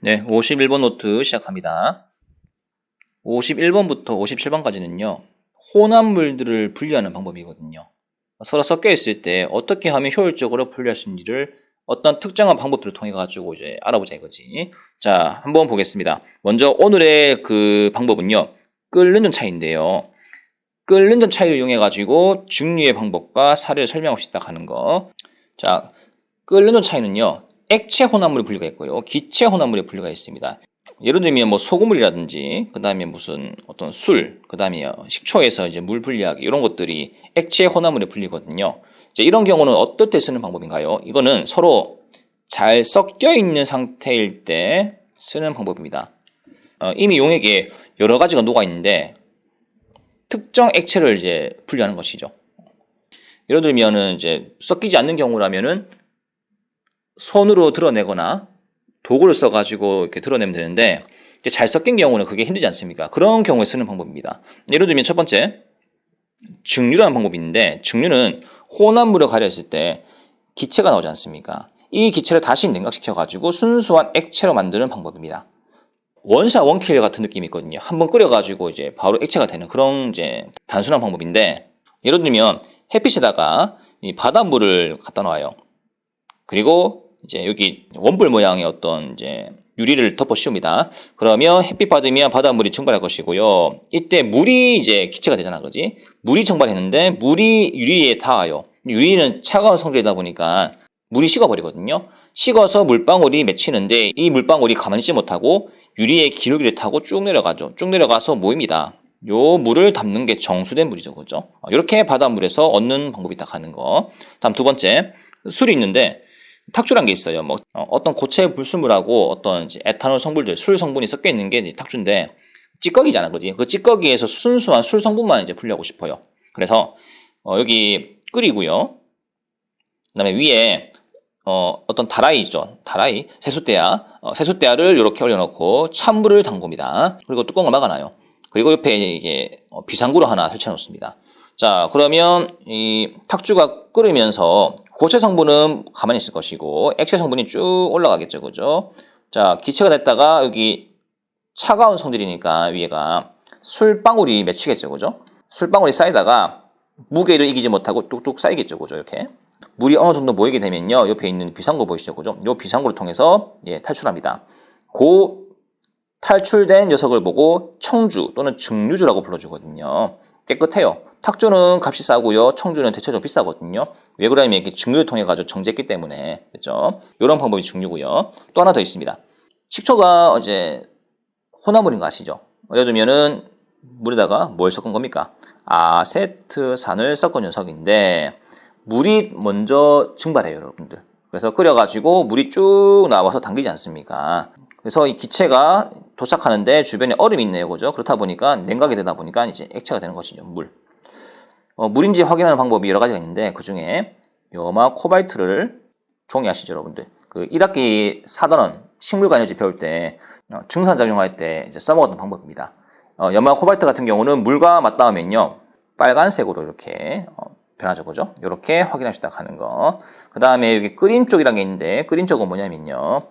네, 51번 노트 시작합니다. 51번부터 57번까지는요. 혼합물들을 분리하는 방법이거든요. 서로 섞여 있을 때 어떻게 하면 효율적으로 분리할 수 있는지를 어떤 특정한 방법들을 통해 가지고 이제 알아보자 이거지. 자, 한번 보겠습니다. 먼저 오늘의 그 방법은요. 끓는 점 차이인데요. 끓는 점 차이를 이용해 가지고 증류의 방법과 사례를 설명하고 싶다 하는 거. 자, 끓는 점 차이는요. 액체 혼합물의 분류가 있고요. 기체 혼합물의 분류가 있습니다. 예를 들면 뭐 소금물이라든지 그다음에 무슨 어떤 술, 그다음에 식초에서 이제 물 분리하기 이런 것들이 액체 혼합물의 분리거든요. 이제 이런 경우는 어떨 때 쓰는 방법인가요? 이거는 서로 잘 섞여 있는 상태일 때 쓰는 방법입니다. 이미 용액에 여러 가지가 녹아 있는데 특정 액체를 이제 분리하는 것이죠. 예를 들면은 이제 섞이지 않는 경우라면은 손으로 드러내거나 도구를 써가지고 이렇게 드러내면 되는데 이제 잘 섞인 경우는 그게 힘들지 않습니까? 그런 경우에 쓰는 방법입니다. 예를 들면 첫 번째 증류라는 방법이 있는데 증류는 혼합물을 가려있을 때 기체가 나오지 않습니까? 이 기체를 다시 냉각시켜가지고 순수한 액체로 만드는 방법입니다. 원샷 원킬 같은 느낌이 있거든요. 한번 끓여가지고 이제 바로 액체가 되는 그런 이제 단순한 방법인데 예를 들면 햇빛에다가 이 바닷물을 갖다 놔요. 그리고 이제 여기 원뿔 모양의 어떤 이제 유리를 덮어 씌웁니다. 그러면 햇빛 받으면 바닷물이 증발할 것이고요. 이때 물이 이제 기체가 되잖아, 그지? 물이 증발했는데 물이 유리에 닿아요. 유리는 차가운 성질이다 보니까 물이 식어버리거든요. 식어서 물방울이 맺히는데 이 물방울이 가만히 있지 못하고 유리의 기울기를 타고 쭉 내려가죠. 쭉 내려가서 모입니다. 요 물을 담는 게 정수된 물이죠, 그죠? 이렇게 바닷물에서 얻는 방법이 딱 하는 거. 다음 두 번째 술이 있는데 탁주란 게 있어요. 뭐 어떤 고체 불순물하고 어떤 이제 에탄올 성분들, 술 성분이 섞여 있는 게 탁주인데 찌꺼기잖아, 그지? 그 찌꺼기에서 순수한 술 성분만 이제 분리하고 싶어요. 그래서 여기 끓이고요. 그다음에 위에 어떤 다라이 있죠. 다라이, 세숫대야를 이렇게 올려놓고 찬물을 담굽니다. 그리고 뚜껑을 막아놔요. 그리고 옆에 이게 비상구로 하나 설치해 놓습니다. 자, 그러면 이 탁주가 끓으면서 고체 성분은 가만히 있을 것이고 액체 성분이 쭉 올라가겠죠, 그죠? 자, 기체가 됐다가 여기 차가운 성질이니까 위에가 술방울이 맺히겠죠, 그죠? 술방울이 쌓이다가 무게를 이기지 못하고 뚝뚝 쌓이겠죠, 그죠? 이렇게 물이 어느 정도 모이게 되면요, 옆에 있는 비상구 보이시죠, 그죠? 이 비상구를 통해서 탈출합니다. 그 탈출된 녀석을 보고 청주 또는 증류주라고 불러주거든요. 깨끗해요. 탁주는 값이 싸고요. 청주는 대체적으로 비싸거든요. 왜 그러냐면 이렇게 증류를 통해 가지고 정제했기 때문에. 됐죠? 이런 방법이 증류고요. 또 하나 더 있습니다. 식초가 이제 혼합물인 거 아시죠? 예를 들면은 물에다가 뭘 섞은 겁니까? 아세트산을 섞은 녀석인데 물이 먼저 증발해요, 여러분들. 그래서 끓여가지고 물이 쭉 나와서 당기지 않습니까? 그래서 이 기체가 도착하는데 주변에 얼음이 있네요, 그죠? 그렇다 보니까 냉각이 되다 보니까 이제 액체가 되는 것이죠, 물. 물인지 확인하는 방법이 여러 가지가 있는데 그 중에 염화 코발트를 종이 아시죠, 여러분들? 그 1학기 4단원 식물관여지 배울 때 증산작용할 때 이제 써먹었던 방법입니다. 염화 코발트 같은 경우는 물과 맞닿으면요 빨간색으로 이렇게 변하죠, 그죠? 이렇게 확인할 수 있다 하는 거. 그 다음에 여기 끓임 쪽이라는 게 있는데 끓임 쪽은 뭐냐면요.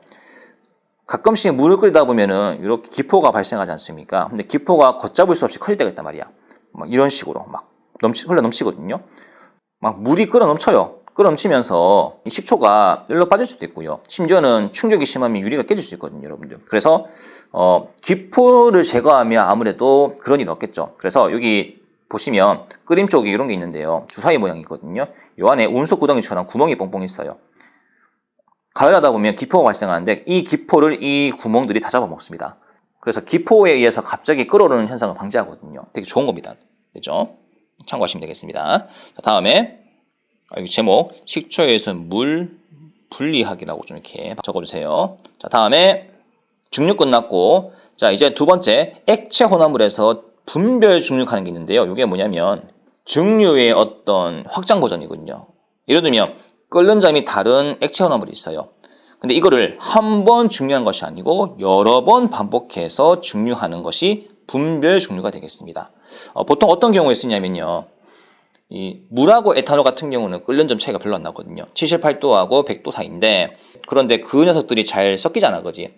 가끔씩 물을 끓이다 보면은 이렇게 기포가 발생하지 않습니까? 근데 기포가 걷잡을 수 없이 커질 때가 있단 말이야. 막 이런 식으로 막 흘러 넘치거든요. 막 물이 끓어 넘쳐요. 끓어 넘치면서 이 식초가 열러 빠질 수도 있고요. 심지어는 충격이 심하면 유리가 깨질 수 있거든요, 여러분들. 그래서 기포를 제거하면 아무래도 그런 일이 없겠죠. 그래서 여기 보시면 끓임 쪽에 이런 게 있는데요. 주사위 모양이거든요. 요 안에 운석 구덩이처럼 구멍이 뻥뻥 있어요. 가열하다 보면 기포가 발생하는데 이 기포를 이 구멍들이 다 잡아먹습니다. 그래서 기포에 의해서 갑자기 끓어오르는 현상을 방지하거든요. 되게 좋은 겁니다. 됐죠? 참고하시면 되겠습니다. 자, 다음에 여기 제목 식초에서 물 분리하기라고 좀 이렇게 적어주세요. 자, 다음에 증류 끝났고 자 이제 두 번째 액체 혼합물에서 분별 증류하는 게 있는데요. 이게 뭐냐면 증류의 어떤 확장 버전이거든요. 예를 들면 끓는 점이 다른 액체 혼합물이 있어요. 근데 이거를 한 번 증류하는 것이 아니고 여러 번 반복해서 증류하는 것이 분별 증류가 되겠습니다. 보통 어떤 경우에 쓰냐면요. 이 물하고 에탄올 같은 경우는 끓는 점 차이가 별로 안 나거든요. 78도하고 100도 사이인데 그런데 그 녀석들이 잘 섞이잖아, 그지?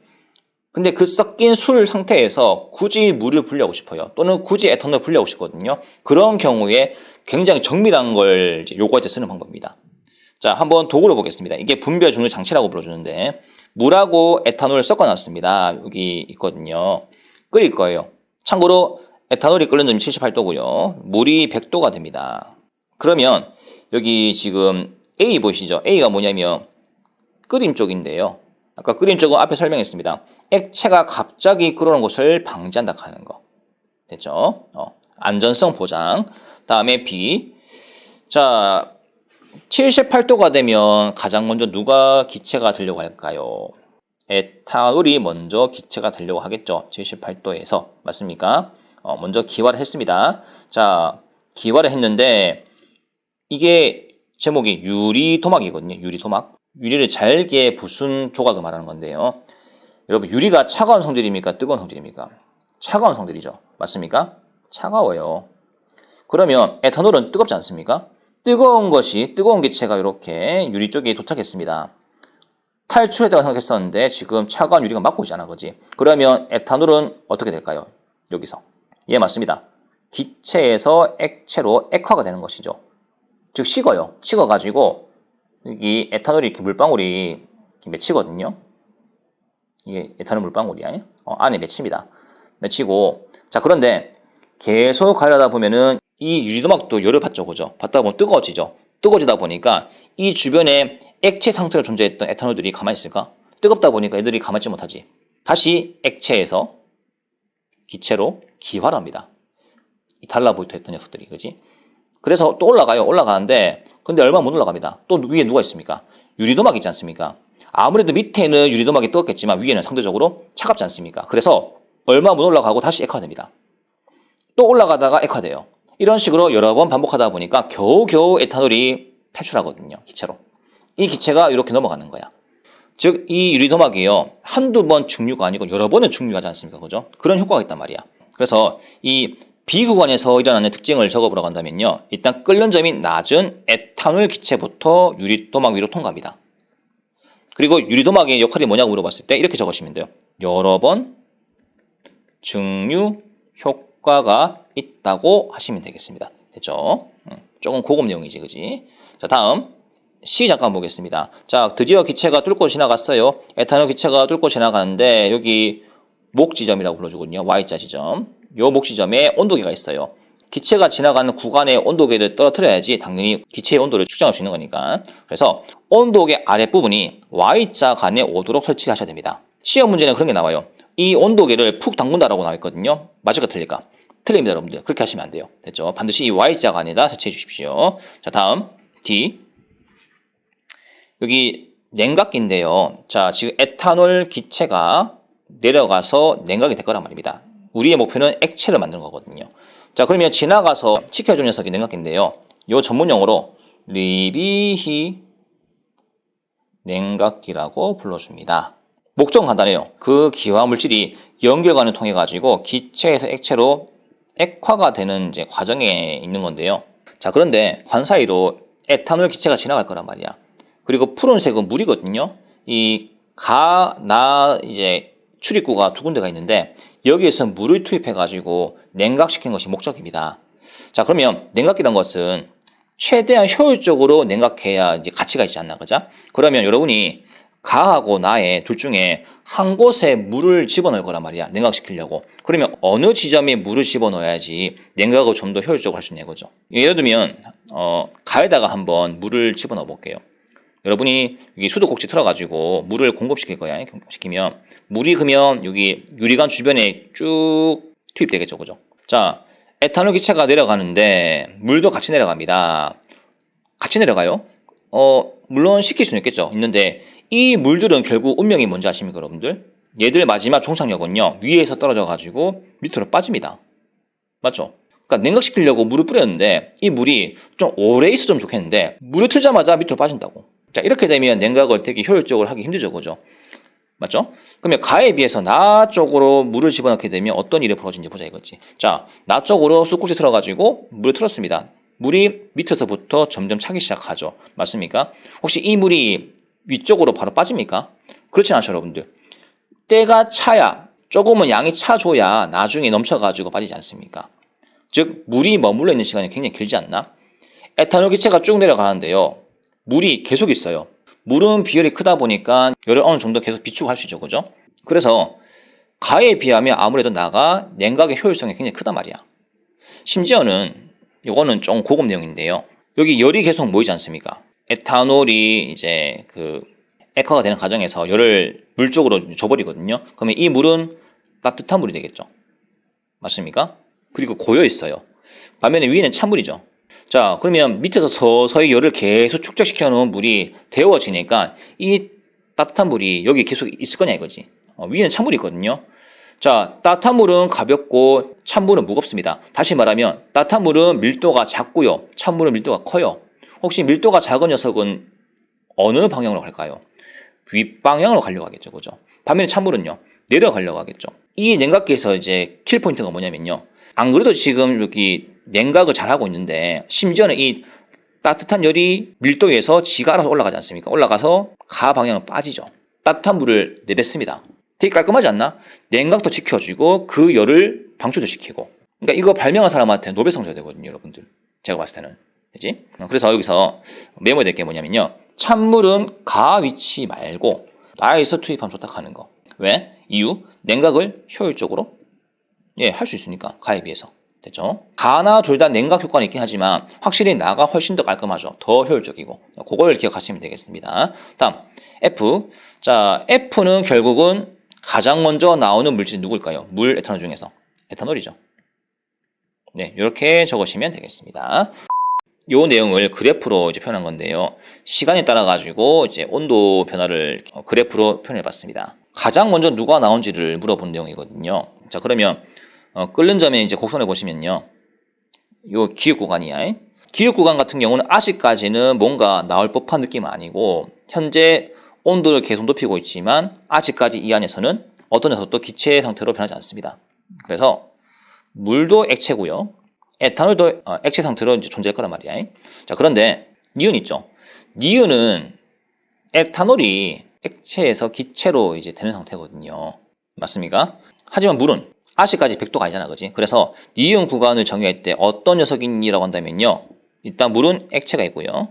근데 그 섞인 술 상태에서 굳이 물을 분리하고 싶어요. 또는 굳이 에탄올을 분리하고 싶거든요. 그런 경우에 굉장히 정밀한 걸 이제 요구할 때 쓰는 방법입니다. 자, 한번 도구를 보겠습니다. 이게 분별 종류 장치라고 불러주는데 물하고 에탄올을 섞어놨습니다. 여기 있거든요. 끓일 거예요. 참고로 에탄올이 끓는 점이 78도고요. 물이 100도가 됩니다. 그러면 여기 지금 A 보이시죠? A가 뭐냐면 끓임 쪽인데요. 아까 끓임 쪽은 앞에 설명했습니다. 액체가 갑자기 끓어오는 것을 방지한다 하는 거. 됐죠? 안전성 보장. 다음에 B. 자, 78도가 되면 가장 먼저 누가 기체가 되려고 할까요? 에탄올이 먼저 기체가 되려고 하겠죠. 78도에서. 맞습니까? 먼저 기화를 했습니다. 자, 기화를 했는데 이게 제목이 유리도막이거든요. 유리도막. 유리를 잘게 부순 조각을 말하는 건데요. 여러분, 유리가 차가운 성질입니까? 뜨거운 성질입니까? 차가운 성질이죠. 맞습니까? 차가워요. 그러면 에탄올은 뜨겁지 않습니까? 뜨거운 기체가 이렇게 유리 쪽에 도착했습니다. 탈출했다고 생각했었는데 지금 차가운 유리가 막고 있잖아, 그지? 그러면 에탄올은 어떻게 될까요? 여기서. 예, 맞습니다. 기체에서 액체로 액화가 되는 것이죠. 즉 식어요. 식어가지고 여기 에탄올이 이렇게 물방울이 이렇게 맺히거든요. 이게 에탄올 물방울이야. 안에 맺힙니다. 맺히고 자, 그런데 계속 가려다 보면은 이 유리도막도 열을 받죠, 그죠? 받다 보면 뜨거워지죠. 뜨거워지다 보니까 이 주변에 액체 상태로 존재했던 에탄올들이 가만히 있을까? 뜨겁다 보니까 애들이 가만히 있지 못하지. 다시 액체에서 기체로 기화를 합니다. 이 달라붙어 있던 녀석들이, 그지? 그래서 또 올라가는데 근데 얼마 못 올라갑니다. 또 위에 누가 있습니까? 유리도막 있지 않습니까? 아무래도 밑에는 유리도막이 뜨겁겠지만 위에는 상대적으로 차갑지 않습니까? 그래서 얼마 못 올라가고 다시 액화됩니다. 또 올라가다가 액화돼요. 이런 식으로 여러 번 반복하다 보니까 겨우겨우 에탄올이 탈출하거든요. 기체로. 이 기체가 이렇게 넘어가는 거야. 즉, 이 유리도막이요. 한두 번 증류가 아니고 여러 번은 증류하지 않습니까? 그죠? 그런 효과가 있단 말이야. 그래서 이 B구간에서 일어나는 특징을 적어보라고 한다면요. 일단 끓는 점이 낮은 에탄올 기체부터 유리도막 위로 통과합니다. 그리고 유리도막의 역할이 뭐냐고 물어봤을 때 이렇게 적으시면 돼요. 여러 번 증류 효과가 있다고 하시면 되겠습니다. 됐죠? 조금 고급 내용이지, 그지? 자, 다음 C 잠깐 보겠습니다. 자, 드디어 기체가 뚫고 지나갔어요. 에탄올 기체가 뚫고 지나가는데 여기 목 지점이라고 불러주거든요. Y자 지점. 요 목 지점에 온도계가 있어요. 기체가 지나가는 구간의 온도계를 떨어뜨려야지 당연히 기체의 온도를 측정할 수 있는 거니까. 그래서 온도계 아랫부분이 Y자 간에 오도록 설치하셔야 됩니다. 시험 문제는 그런 게 나와요. 이 온도계를 푹 담근다라고 나와 있거든요. 맞을까 틀릴까? 틀립니다, 여러분들. 그렇게 하시면 안 돼요. 됐죠? 반드시 이 Y자 간에다 설치해 주십시오. 자, 다음 D. 여기 냉각기인데요. 자, 지금 에탄올 기체가 내려가서 냉각이 될 거란 말입니다. 우리의 목표는 액체를 만드는 거거든요. 자, 그러면 지나가서 식혀준 녀석이 냉각기인데요. 요 전문 용어로 리비히 냉각기라고 불러줍니다. 목적은 간단해요. 그 기화 물질이 연결관을 통해 가지고 기체에서 액체로 액화가 되는 이제 과정에 있는 건데요. 자, 그런데 관 사이로 에탄올 기체가 지나갈 거란 말이야. 그리고 푸른색은 물이거든요. 이 이제 출입구가 두 군데가 있는데 여기에서 물을 투입해 가지고 냉각시키는 것이 목적입니다. 자, 그러면 냉각기란 것은 최대한 효율적으로 냉각해야 이제 가치가 있지 않나, 그죠? 그러면 여러분이 가하고 나의 둘 중에 한 곳에 물을 집어넣을 거란 말이야. 냉각시키려고. 그러면 어느 지점에 물을 집어넣어야지 냉각을 좀 더 효율적으로 할 수 있는 거죠. 예를 들면 가에다가 한번 물을 집어넣어 볼게요. 여러분이 여기 수도꼭지 틀어가지고 물을 공급시킬 거야. 공급시키면 물이 그러면 여기 유리관 주변에 쭉 투입되겠죠, 그죠? 자, 에탄올 기체가 내려가는데 물도 같이 내려갑니다. 같이 내려가요? 물론 식힐 수는 있는데 이 물들은 결국 운명이 뭔지 아십니까, 여러분들? 얘들 마지막 종착역은요, 위에서 떨어져가지고 밑으로 빠집니다. 맞죠? 그러니까 냉각시키려고 물을 뿌렸는데 이 물이 좀 오래 있어주면 좋겠는데 물을 틀자마자 밑으로 빠진다고. 자, 이렇게 되면 냉각을 되게 효율적으로 하기 힘들죠, 그죠? 맞죠? 그러면 가에 비해서 나 쪽으로 물을 집어넣게 되면 어떤 일이 벌어지는지 보자 이거지. 자, 나 쪽으로 쑥국지 틀어가지고 물을 틀었습니다. 물이 밑에서부터 점점 차기 시작하죠. 맞습니까? 혹시 이 물이 위쪽으로 바로 빠집니까? 그렇진 않죠, 여러분들. 때가 차야, 조금은 양이 차줘야 나중에 넘쳐가지고 빠지지 않습니까? 즉 물이 머물러 있는 시간이 굉장히 길지 않나? 에탄올 기체가 쭉 내려가는데요. 물이 계속 있어요. 물은 비열이 크다 보니까 열을 어느 정도 계속 비추고 할 수 있죠. 그죠? 그래서 가에 비하면 아무래도 나가 냉각의 효율성이 굉장히 크단 말이야. 심지어는 이거는 좀 고급 내용인데요. 여기 열이 계속 모이지 않습니까? 에탄올이 이제 그 액화가 되는 과정에서 열을 물 쪽으로 줘버리거든요. 그러면 이 물은 따뜻한 물이 되겠죠. 맞습니까? 그리고 고여 있어요. 반면에 위에는 찬물이죠. 자, 그러면 밑에서 서서히 열을 계속 축적시켜 놓은 물이 데워지니까 이 따뜻한 물이 여기 계속 있을 거냐 이거지. 위에는 찬물이 있거든요. 자, 따뜻한 물은 가볍고 찬물은 무겁습니다. 다시 말하면 따뜻한 물은 밀도가 작고요. 찬물은 밀도가 커요. 혹시 밀도가 작은 녀석은 어느 방향으로 갈까요? 윗방향으로 가려고 하겠죠. 그죠? 반면에 찬물은요. 내려가려고 하겠죠. 이 냉각기에서 이제 킬 포인트가 뭐냐면요. 안 그래도 지금 여기 냉각을 잘 하고 있는데 심지어는 이 따뜻한 열이 밀도에서 지가 알아서 올라가지 않습니까? 올라가서 가 방향은 빠지죠. 따뜻한 물을 내뱉습니다. 되게 깔끔하지 않나? 냉각도 지켜주고 그 열을 방출도 시키고. 그러니까 이거 발명한 사람한테 노벨상 줘야 되거든요, 여러분들. 제가 봤을 때는. 그치? 그래서 여기서 메모해야 될 게 뭐냐면요. 찬물은 가 위치 말고 나에서 투입하면 좋다 하는 거. 왜? 이유? 냉각을 효율적으로 할 수 있으니까 가에 비해서. 됐죠? 가나 둘 다 냉각 효과는 있긴 하지만 확실히 나가 훨씬 더 깔끔하죠. 더 효율적이고. 그걸 기억하시면 되겠습니다. 다음 F. 자, F는 결국은 가장 먼저 나오는 물질이 누구일까요? 물, 에탄올 중에서. 에탄올이죠. 네, 이렇게 적으시면 되겠습니다. 이 내용을 그래프로 이제 표현한 건데요. 시간에 따라 가지고 이제 온도 변화를 그래프로 표현해 봤습니다. 가장 먼저 누가 나온지를 물어본 내용이거든요. 자, 그러면 끓는 점에 이제 곡선을 보시면요. 요 기육 구간이야. 기육 구간 같은 경우는 아직까지는 뭔가 나올 법한 느낌은 아니고 현재 온도를 계속 높이고 있지만 아직까지 이 안에서는 어떤 녀석도 기체 상태로 변하지 않습니다. 그래서 물도 액체고요. 에탄올도 액체 상태로 이제 존재할 거란 말이야. 자, 그런데 니은 있죠. 니은은 에탄올이 액체에서 기체로 이제 되는 상태거든요. 맞습니까? 하지만 물은 아직까지 100도가 아니잖아, 그지? 그래서 니은 구간을 정의할 때 어떤 녀석이라고 한다면요. 일단 물은 액체가 있고요.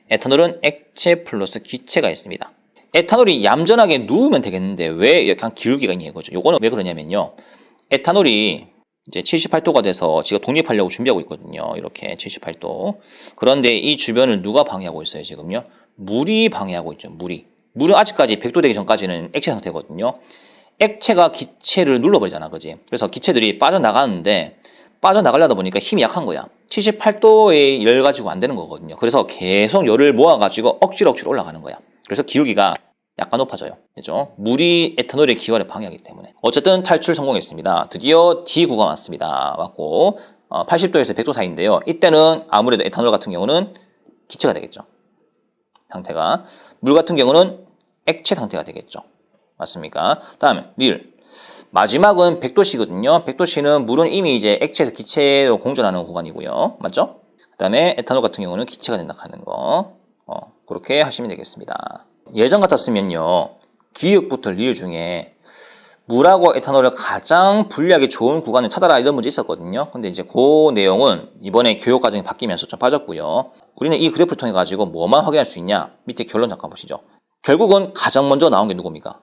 에탄올은 액체 플러스 기체가 있습니다. 에탄올이 얌전하게 누우면 되겠는데 왜 약간 기울기가 있냐 이거죠. 요거는 왜 그러냐면요. 에탄올이 이제 78도가 돼서 지가 독립하려고 준비하고 있거든요. 이렇게 78도. 그런데 이 주변을 누가 방해하고 있어요, 지금요? 물이 방해하고 있죠, 물이. 물은 아직까지 100도 되기 전까지는 액체 상태거든요. 액체가 기체를 눌러버리잖아, 그지? 그래서 기체들이 빠져나가는데 빠져나가려다 보니까 힘이 약한 거야. 78도의 열 가지고 안 되는 거거든요. 그래서 계속 열을 모아가지고 억지로 올라가는 거야. 그래서 기울기가 약간 높아져요. 그죠? 물이 에탄올의 기화를 방해하기 때문에. 어쨌든 탈출 성공했습니다. 드디어 D 구간 왔습니다. 왔고 80도에서 100도 사이인데요. 이때는 아무래도 에탄올 같은 경우는 기체가 되겠죠. 상태가. 물 같은 경우는 액체 상태가 되겠죠. 맞습니까? 다음에 릴. 마지막은 100도씨거든요. 100도씨는 물은 이미 이제 액체에서 기체로 공전하는 구간이고요. 맞죠? 그 다음에 에탄올 같은 경우는 기체가 된다 하는 거. 그렇게 하시면 되겠습니다. 예전 같았으면요. 기역부터 릴 중에 물하고 에탄올을 가장 분리하기 좋은 구간을 찾아라 이런 문제 있었거든요. 근데 이제 그 내용은 이번에 교육 과정이 바뀌면서 좀 빠졌고요. 우리는 이 그래프를 통해 가지고 뭐만 확인할 수 있냐? 밑에 결론 잠깐 보시죠. 결국은 가장 먼저 나온 게 누굽니까?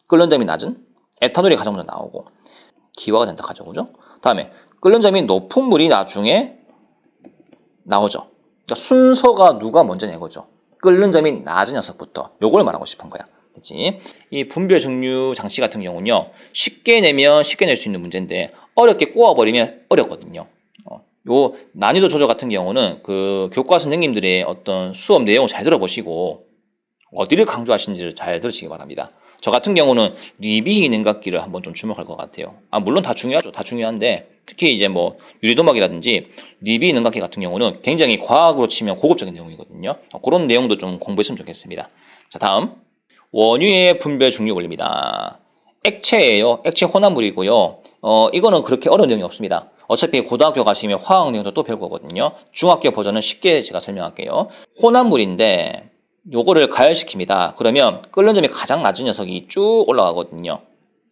끓는 점이 낮은 에탄올이 가장 먼저 나오고 기화가 된다 하죠. 그죠? 다음에 끓는 점이 높은 물이 나중에 나오죠. 그러니까 순서가 누가 먼저냐 이거죠. 끓는 점이 낮은 녀석부터 요걸 말하고 싶은 거야. 그치? 이 분별 증류 장치 같은 경우는요. 쉽게 내면 쉽게 낼 수 있는 문제인데 어렵게 꼬아버리면 어렵거든요. 요 난이도 조절 같은 경우는 그 교과 선생님들의 어떤 수업 내용을 잘 들어보시고 어디를 강조하시는지를 잘 들으시기 바랍니다. 저 같은 경우는 리비 냉각기를 한번 좀 주목할 것 같아요. 물론 다 중요하죠. 다 중요한데 특히 이제 뭐 유리도막이라든지 리비 냉각기 같은 경우는 굉장히 과학으로 치면 고급적인 내용이거든요. 그런 내용도 좀 공부했으면 좋겠습니다. 자, 다음 원유의 분별 중류 원리입니다. 액체예요. 액체 혼합물이고요. 이거는 그렇게 어려운 내용이 없습니다. 어차피 고등학교 가시면 화학 내용도 또 배울 거거든요. 중학교 버전은 쉽게 제가 설명할게요. 혼합물인데 요거를 가열시킵니다. 그러면 끓는 점이 가장 낮은 녀석이 쭉 올라가거든요.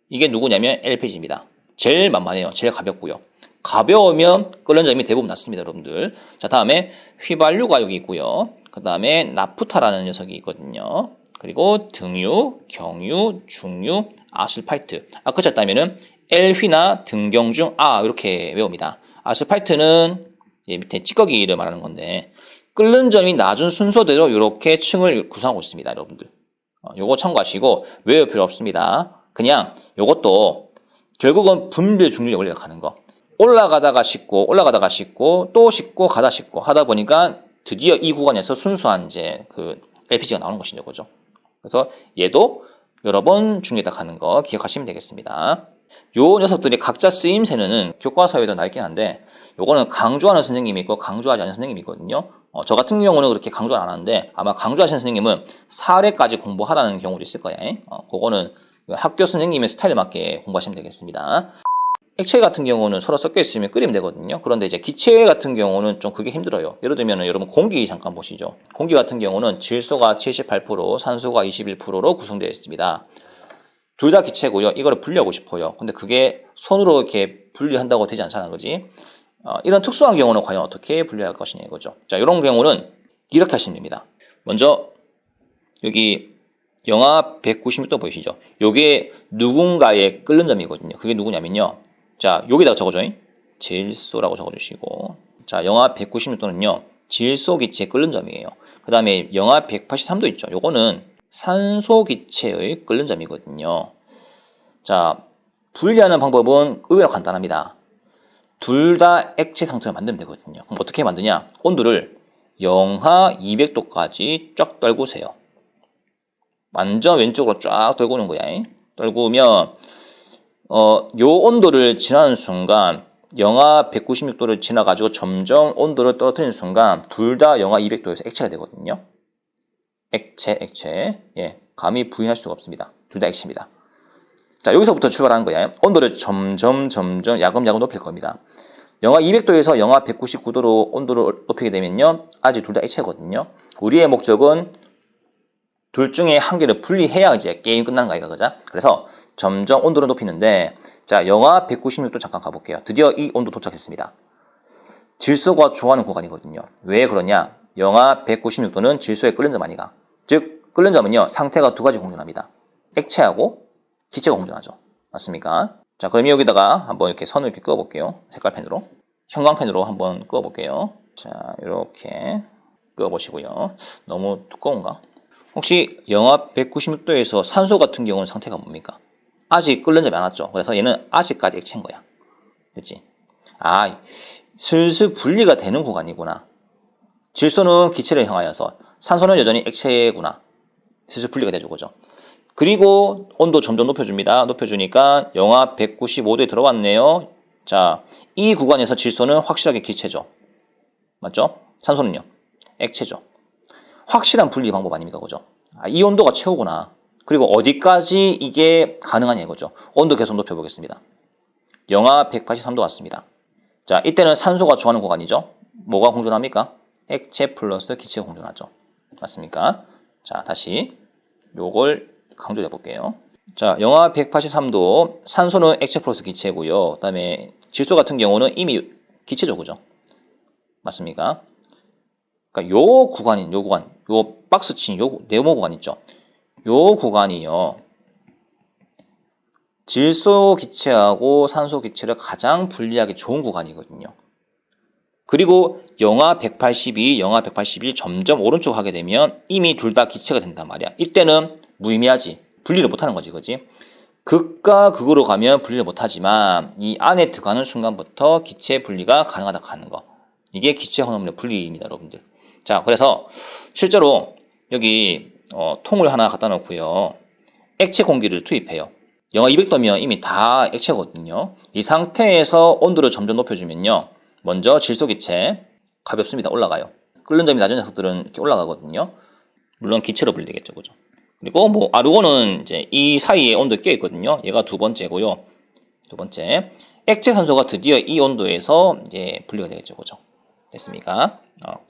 이게 누구냐면 LPG입니다. 제일 만만해요. 제일 가볍고요. 가벼우면 끓는 점이 대부분 낮습니다, 여러분들. 자, 다음에 휘발유가 여기 있고요. 그 다음에 나프타라는 녀석이 있거든요. 그리고 등유, 경유, 중유, 아스팔트. 아까 쳤다면은 L휘나 등경 중 이렇게 외웁니다. 아스팔트는 밑에 찌꺼기를 말하는 건데 끓는 점이 낮은 순서대로 이렇게 층을 구성하고 있습니다, 여러분들. 요거 참고하시고 외울 필요 없습니다. 그냥 요것도 결국은 분배 중립의 원리가 가는 거. 올라가다가 싣고 또 싣고 가다 싣고 하다 보니까 드디어 이 구간에서 순수한 이제 그 LPG가 나오는 것이죠, 그죠? 그래서 얘도 여러 번 중립에다 가는 거 기억하시면 되겠습니다. 요 녀석들이 각자 쓰임새는 교과서에도 나 있긴 한데 요거는 강조하는 선생님이 있고 강조하지 않는 선생님이 있거든요. 저 같은 경우는 그렇게 강조 안 하는데 아마 강조하시는 선생님은 사례까지 공부하라는 경우도 있을 거야. 그거는 학교 선생님의 스타일에 맞게 공부하시면 되겠습니다. 액체 같은 경우는 서로 섞여 있으면 끓이면 되거든요. 그런데 이제 기체 같은 경우는 좀 그게 힘들어요. 예를 들면 여러분 공기 잠깐 보시죠. 공기 같은 경우는 질소가 78%, 산소가 21%로 구성되어 있습니다. 둘 다 기체고요. 이거를 분리하고 싶어요. 근데 그게 손으로 이렇게 분리한다고 되지 않잖아, 그지? 이런 특수한 경우는 과연 어떻게 분리할 것이냐 이거죠. 자, 이런 경우는 이렇게 하시면 됩니다. 먼저 여기 영하 196도 보이시죠? 요게 누군가의 끓는 점이거든요. 그게 누구냐면요. 자, 여기다가 적어줘요. 질소라고 적어주시고. 자, 영하 196도는요. 질소 기체 끓는 점이에요. 그 다음에 영하 183도 있죠. 요거는 산소 기체의 끓는 점이거든요. 자, 분리하는 방법은 의외로 간단합니다. 둘 다 액체 상태로 만들면 되거든요. 그럼 어떻게 만드냐? 온도를 영하 200도까지 쫙 떨구세요. 완전 왼쪽으로 쫙 떨구는 거야. 떨구면 요 온도를 지나는 순간 영하 196도를 지나가지고 점점 온도를 떨어뜨리는 순간 둘 다 영하 200도에서 액체가 되거든요. 액체. 예, 감히 부인할 수가 없습니다. 둘 다 액체입니다. 자, 여기서부터 출발하는 거야. 온도를 점점 야금야금 높일 겁니다. 영하 200도에서 영하 199도로 온도를 높이게 되면요. 아직 둘 다 액체거든요. 우리의 목적은 둘 중에 한 개를 분리해야 이제 게임 끝나는 거야, 그죠? 그래서 점점 온도를 높이는데, 자, 영하 196도 잠깐 가볼게요. 드디어 이 온도 도착했습니다. 질소가 좋아하는 구간이거든요. 왜 그러냐? 영하 196도는 질소의 끓는 점 아니가. 즉, 끓는 점은요, 상태가 두 가지 공존합니다. 액체하고 기체가 공존하죠. 맞습니까? 자, 그럼 여기다가 한번 이렇게 선을 이렇게 그어볼게요. 색깔펜으로. 형광펜으로 한번 그어볼게요. 자, 이렇게 그어보시고요. 너무 두꺼운가? 혹시 영하 196도에서 산소 같은 경우는 상태가 뭡니까? 아직 끓는 점이 안 왔죠. 그래서 얘는 아직까지 액체인 거야. 됐지? 슬슬 분리가 되는 구간이구나. 질소는 기체를 향하여서 산소는 여전히 액체구나. 슬슬 분리가 되죠, 그죠? 그리고 온도 점점 높여줍니다. 높여주니까 영하 195도에 들어왔네요. 자, 이 구간에서 질소는 확실하게 기체죠. 맞죠? 산소는요? 액체죠. 확실한 분리 방법 아닙니까, 그죠? 이 온도가 최고구나. 그리고 어디까지 이게 가능하냐 이거죠. 온도 계속 높여보겠습니다. 영하 183도 왔습니다. 자, 이때는 산소가 좋아하는 구간이죠. 뭐가 공존합니까? 액체 플러스 기체가 공존하죠. 맞습니까? 자, 다시 요걸 강조해 볼게요. 자, 영하 183도 산소는 액체 플러스 기체고요. 그 다음에 질소 같은 경우는 이미 기체죠, 그죠? 맞습니까? 그러니까 요 구간, 요 박스 친 요 네모 구간 있죠. 요 구간이요. 질소 기체하고 산소 기체를 가장 분리하기 좋은 구간이거든요. 그리고 영하 182, 영하 181 점점 오른쪽 하게 되면 이미 둘 다 기체가 된단 말이야. 이때는 무의미하지. 분리를 못하는 거지, 그지? 극과 극으로 가면 분리를 못하지만 이 안에 들어가는 순간부터 기체 분리가 가능하다 하는 거. 이게 기체 혼합물의 분리입니다, 여러분들. 자, 그래서 실제로 여기 통을 하나 갖다 놓고요. 액체 공기를 투입해요. 영하 200도면 이미 다 액체거든요. 이 상태에서 온도를 점점 높여주면요. 먼저 질소 기체 가볍습니다. 올라가요. 끓는 점이 낮은 녀석들은 이렇게 올라가거든요. 물론 기체로 분리되겠죠, 그죠? 그리고 뭐 아르곤은 이제 이 사이에 온도에 끼어 있거든요. 얘가 두 번째고요. 두 번째, 액체 산소가 드디어 이 온도에서 이제 분리가 되겠죠, 그죠? 됐습니까?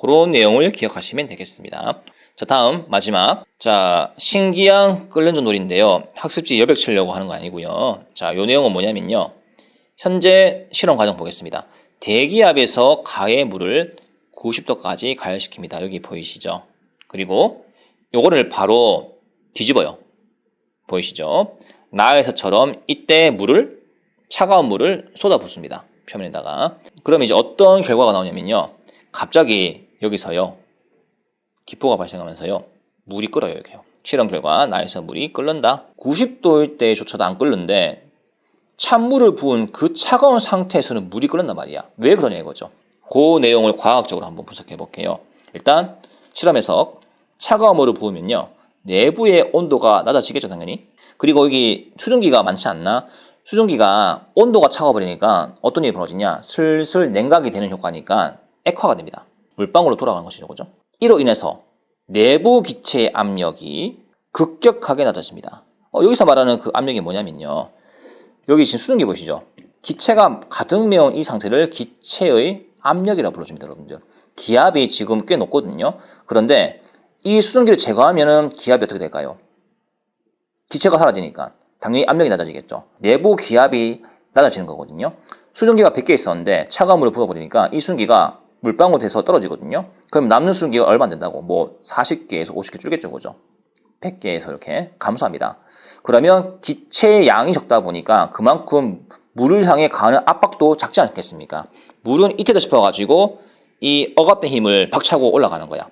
그런 내용을 기억하시면 되겠습니다. 자, 다음 마지막. 자, 신기한 끓는 놀이인데요. 학습지 여백 치려고 하는 거 아니고요. 자, 요 내용은 뭐냐면요. 현재 실험 과정 보겠습니다. 대기압에서 가의 물을 90도까지 가열시킵니다. 여기 보이시죠? 그리고 요거를 바로 뒤집어요. 보이시죠? 나에서처럼 이때 차가운 물을 쏟아붓습니다. 표면에다가. 그럼 이제 어떤 결과가 나오냐면요. 갑자기 여기서요. 기포가 발생하면서요. 물이 끓어요. 이렇게요. 실험 결과 나에서 물이 끓는다. 90도일 때조차도 안 끓는데 찬물을 부은 그 차가운 상태에서는 물이 끓는단 말이야. 왜 그러냐 이거죠. 그 내용을 과학적으로 한번 분석해 볼게요. 일단 실험에서 차가운 물을 부으면요. 내부의 온도가 낮아지겠죠, 당연히. 그리고 여기 수증기가 많지 않나? 수증기가 온도가 차가워버리니까 어떤 일이 벌어지냐? 슬슬 냉각이 되는 효과니까 액화가 됩니다. 물방울로 돌아가는 것이죠, 그죠? 이로 인해서 내부 기체의 압력이 급격하게 낮아집니다. 여기서 말하는 그 압력이 뭐냐면요. 여기 지금 수증기 보이시죠? 기체가 가득 메운 이 상태를 기체의 압력이라고 불러줍니다, 여러분들. 기압이 지금 꽤 높거든요. 그런데 이 수증기를 제거하면은 기압이 어떻게 될까요? 기체가 사라지니까 당연히 압력이 낮아지겠죠. 내부 기압이 낮아지는 거거든요. 수증기가 100개 있었는데 차가운 물을 부어버리니까 이 수증기가 물방울 돼서 떨어지거든요. 그럼 남는 수증기가 얼마 안 된다고? 뭐 40개에서 50개 줄겠죠, 그죠? 100개에서 이렇게 감소합니다. 그러면 기체의 양이 적다 보니까 그만큼 물을 향해 가하는 압박도 작지 않겠습니까? 물은 이태다 싶어가지고 이 억압된 힘을 박차고 올라가는 거야.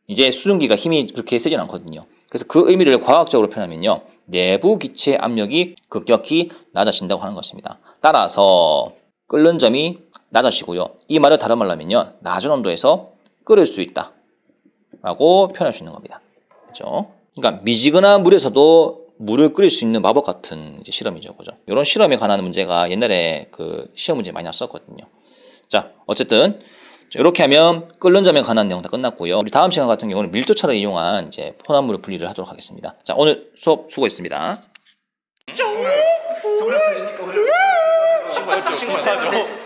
이제 수증기가 힘이 그렇게 세진 않거든요. 그래서 그 의미를 과학적으로 표현하면요. 내부 기체 압력이 급격히 낮아진다고 하는 것입니다. 따라서 끓는 점이 낮아지고요. 이 말을 다른 말로 하면요. 낮은 온도에서 끓을 수 있다 라고 표현할 수 있는 겁니다. 그렇죠? 그러니까 미지근한 물에서도 물을 끓일 수 있는 마법 같은 이제 실험이죠. 그죠? 이런 실험에 관한 문제가 옛날에 그 시험 문제 많이 났었거든요. 자, 어쨌든 이렇게 하면 끓는 점에 관한 내용 다 끝났고요. 우리 다음 시간 같은 경우는 밀도차를 이용한 이제 혼합물을 분리를 하도록 하겠습니다. 자, 오늘 수업 수고했습니다. 정말 풀리니까 그래. 친구하죠.